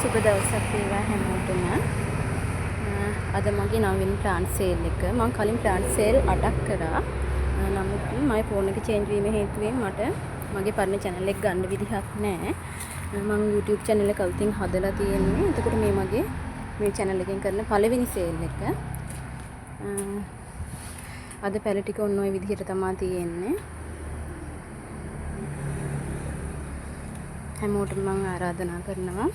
සුබ දවසක් වේවා හැමෝටම. අද මගේ නවීන ප්ලාන්ට් සේල් එක. මම කලින් ප්ලාන්ට් සේල් 8ක් කරා. නමුත් මගේ ෆෝන් එක චේන්ජ් වීම හේතුවෙන් මට මගේ පරණ channel එක ගන්න විදිහක් නැහැ. මම YouTube channel එක අලුතින් හදලා තියෙන්නේ. එතකොට මේ channel එකෙන් කරන පළවෙනි සේල් එක. අද පැල ටික ඔන්න ඔය විදිහට තමයි තියෙන්නේ. හැමෝටම මම ආරාධනා කරනවා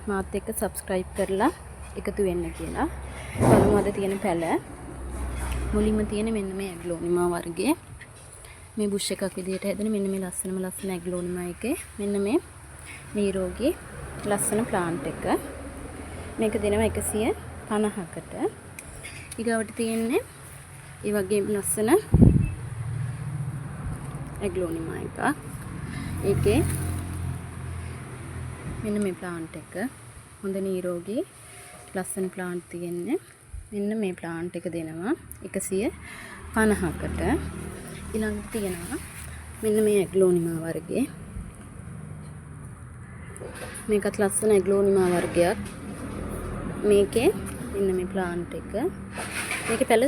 මාත් එක්ක subscribe කරලා එකතු වෙන්න කියලා. බලමු අද තියෙන පැල. මුලින්ම තියෙන මෙන්න මේ ඇග්ලෝනිමා වර්ගයේ මේ බුෂ් එකක් විදිහට හැදෙන මෙන්න මේ ලස්සන ඇග්ලෝනිමා එකේ මෙන්න මේ නිරෝගී ලස්සන ප්ලාන්ට් එක. මේක දෙනවා 150කට. ඊගාවට තියෙන්නේ ඒ වගේම ලස්සන ඇග්ලෝනිමා එකක්. ඒකේ මෙන්න මේ ප්ලාන්ට් එක හොඳ නිරෝගී ලස්සන ප්ලාන්ට් තියෙන්නේ. මෙන්න මේ ප්ලාන්ට් එක දෙනවා 150කට. ඊළඟට තියෙනවා මෙන්න මේ ඇග්ලෝනිමා වර්ගයේ. මේකත් ලස්සන ඇග්ලෝනිමා වර්ගයක්. මේකේ මෙන්න මේ ප්ලාන්ට් එක. මේකේ පැල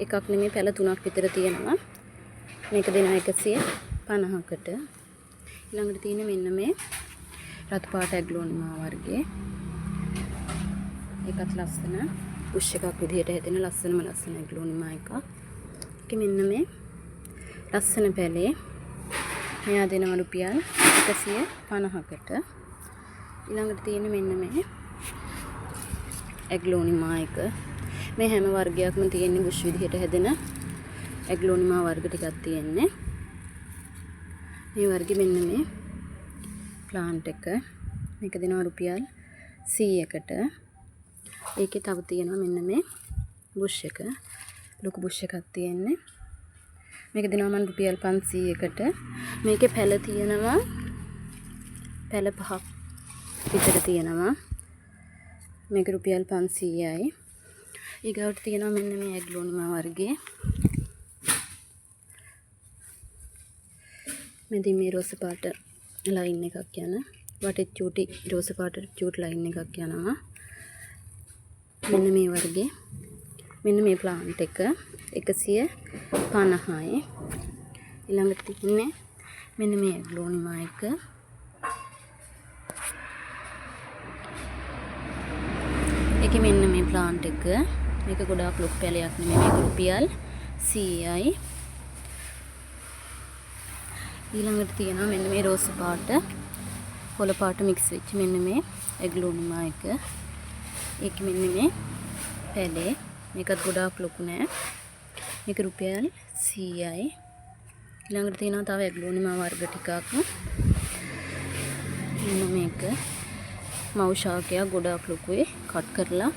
එකක් නෙමෙයි පැල 3ක් විතර තියෙනවා. මේක දෙනවා 150කට. ඊළඟට තියෙන මෙන්න මේ රතු පාට ඇග්ලෝනිමා වර්ගයේ. ඒකත් ලස්සන බුෂ් එකක් විදිහට හැදෙන ලස්සන ඇග්ලෝනිමා එකක්. ඒක මෙන්න මේ ලස්සන පැලේ. මෙයා දෙනවා රුපියල් 150කට. ඊළඟට තියෙන මෙන්න මේ ඇග්ලෝනිමා එක. මේ හැම වර්ගයක්ම තියෙන්නේ බුෂ් විදිහට හැදෙන ඇග්ලෝනිමා වර්ග ටිකක් තියෙන්නේ. මේ වර්ගෙ මෙන්න මේ ප්ලාන්ට් එක. මේක දෙනවා රුපියල් 100කට. ඒකේ තව තියෙනවා මෙන්න මේ බුෂ් එක. ලොකු බුෂ් එකක් තියෙන්නේ. මේක දෙනවා මම රුපියල් 500කට. මේකේ පැල තියෙනවා පැල 5ක් විතර තියෙනවා. මේක රුපියල් 500යි. ඊගාවට තියෙනවා මෙන්න මේ ඇග්ලෝනිමා වර්ගයේ. මෙදී මේ රෝස පාට ලයින් එකක් යන වටේ චූටි රෝස පාට චූටි ලයින් එකක් යනවා. මෙන්න මේ වර්ගයේ මෙන්න මේ ප්ලාන්ට් එක 150යි. ඊළඟට තියන්නේ මෙන්න මේ ඇග්ලෝනිමා එක. ඒකේ මෙන්න මේ ප්ලාන්ට් එක. මේක ගොඩාක් ලොකු පැලයක් නෙමෙයි. මේක රුපියල් 100යි. ඊළඟට තියෙනවා මෙන්න මේ රෝස පාට කොළ පාට මික්ස් වෙච්ච මෙන්න මේ ඇග්ලෝනිමා එක. ඒක මෙන්න මේ පැලේ. මේකත් ගොඩාක් ලොකු නෑ. මේක රුපියල් 100යි. ඊළඟට තියෙනවා තව ඇග්ලෝනිමා වර්ග ටිකක්. මෙන්න මේක මව් ශාකයක් ගොඩාක් ලොකුයි. කට් කරලා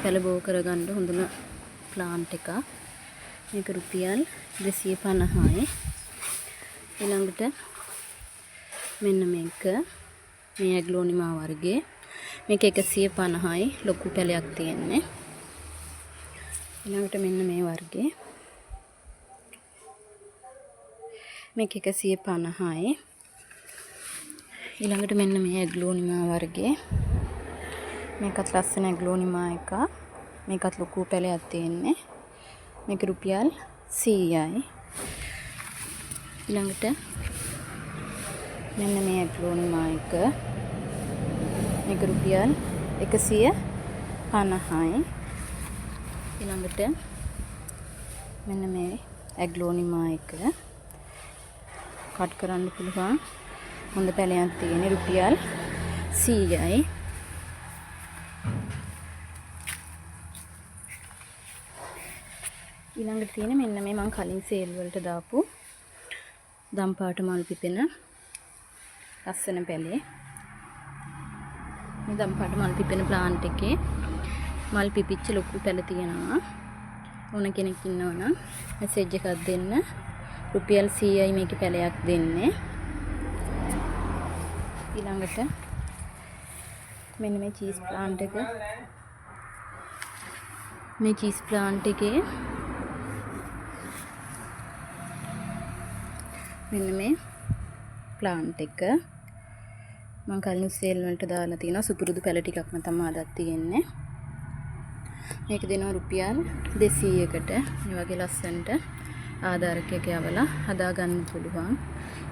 පැල බෝ කරගන්න හොඳම ප්ලාන්ට් එකක්. මේක රුපියල් 250යි. ඊළඟට මෙන්න මේක මේ ඇග්ලෝනිමා වර්ගයේ. මේක 150යි. ලොකු පැලයක් තියෙන්නේ. ඊළඟට මෙන්න මේ වර්ගයේ. මේක 150යි. ඊළඟට මෙන්න මේ ඇග්ලෝනිමා වර්ගයේ. මේකත් ලස්සන ඇග්ලෝනිමා එකක්. මේකත් ලොකු පැලයක් තියෙන්නේ. මේක රුපියල් 100යි. ඊළඟට මෙන්න මේ ඇග්ලෝනිමා එක. මේක රුපියල් 150යි. ඊළඟට මෙන්න මේ ඇග්ලෝනිමා එක. කට් කරන්න පුළුවන් හොඳ පැලයක් තියෙන රුපියල් 100යි. ඊළඟට තියෙන මෙන්න මේ මම කලින් සේල් වලට දාපු දම් පාට මල් පිපෙන ලස්සන පැලේ. මේ දම් පාට මල් පිපෙන ප්ලාන්ට් එකේ මල් පිපිච්ච ලොකු පැල තියෙනවා. ඕන කෙනෙක් ඉන්නවනම් මෙසේජ් එකක් දෙන්න. රුපියල් 100යි මේකේ පැලයක් දෙන්නේ. ඊළඟට මෙන්න මේ චීස් ප්ලාන්ට් එක. මේ චීස් ප්ලාන්ට් එකේ මෙන්න මේ ප්ලාන්ට් එක. මම කලින් සේල් වලට දාලා තියෙනවා. සුපුරුදු පැල ටිකක්ම තමයි අදත් තියෙන්නේ. මේක දෙනවා රුපියල් 200කට. මේ වගේ ලස්සනට ආධාරකයක යවලා හදා ගන්න පුළුවන්.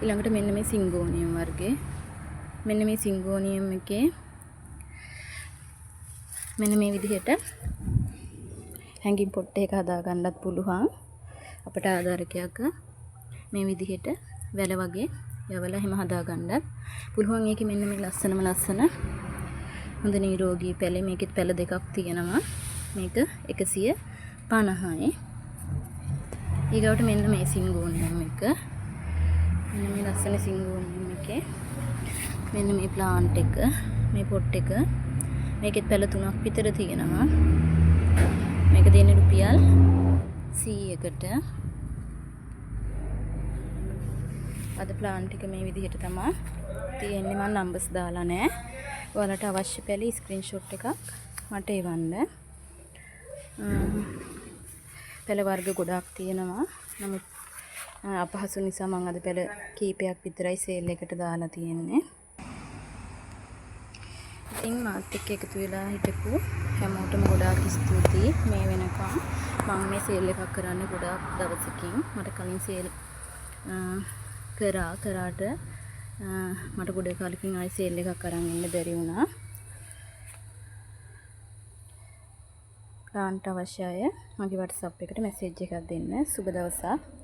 ඊළඟට මෙන්න මේ සිංගෝනියම් වර්ගේ. මෙන්න මේ සිංගෝනියම් එකේ මෙන්න මේ විදිහට හැංගින් පොට් එක හදා ගන්නත් පුළුවන්. අපිට ආධාරකයක මේ විදිහට වැල වගේ යවලා එහෙම හදා ගන්නත් පුළුවන්. ඒකේ මෙන්න මේ ලස්සන හොඳ නිරෝගී පැලේ. මේකෙත් පැල දෙකක් තියෙනවා. මේක 150යි. ඊගොට මෙන්න මේ සිංගෝනියම් එක. මෙන්න මේ ලස්සන සිංගෝනියම් එකේ මෙන්න මේ ප්ලාන්ට් එක, මේ පොට් එක. මේකෙත් පැල 3ක් විතර තියෙනවා. මේක දෙන්නේ රුපියල් 100කට. අද ප්ලාන්ට් එක මේ විදිහට තමයි තියෙන්නේ. මම නම්බර්ස් දාලා නැහැ. ඔයාලට අවශ්‍ය පැලේ ස්ක්‍රීන්ෂොට් එකක් මට එවන්න. පැල වර්ග ගොඩාක් තියෙනවා. නමුත් අපහසු නිසා මම අද පැල කීපයක් විතරයි සේල් එකට දාලා තියෙන්නේ. ඉතින් මාත් එක්ක එකතු වෙලා හිටපු හැමෝටම ගොඩාක් ස්තුතියි. මේ වෙනකම් මම මේ සේල් එකක් කරන්නේ ගොඩාක් දවසකින්. මට කලින් සේල් කරාට මට ගොඩ කාලෙකින් ආයි සේල් එකක් අරන් ඉන්න බැරි වුණා. ප්ලාන්ට් අවශ්‍ය අය මගේ WhatsApp එකට මැසේජ් එකක් දෙන්න. සුබ දවසක්.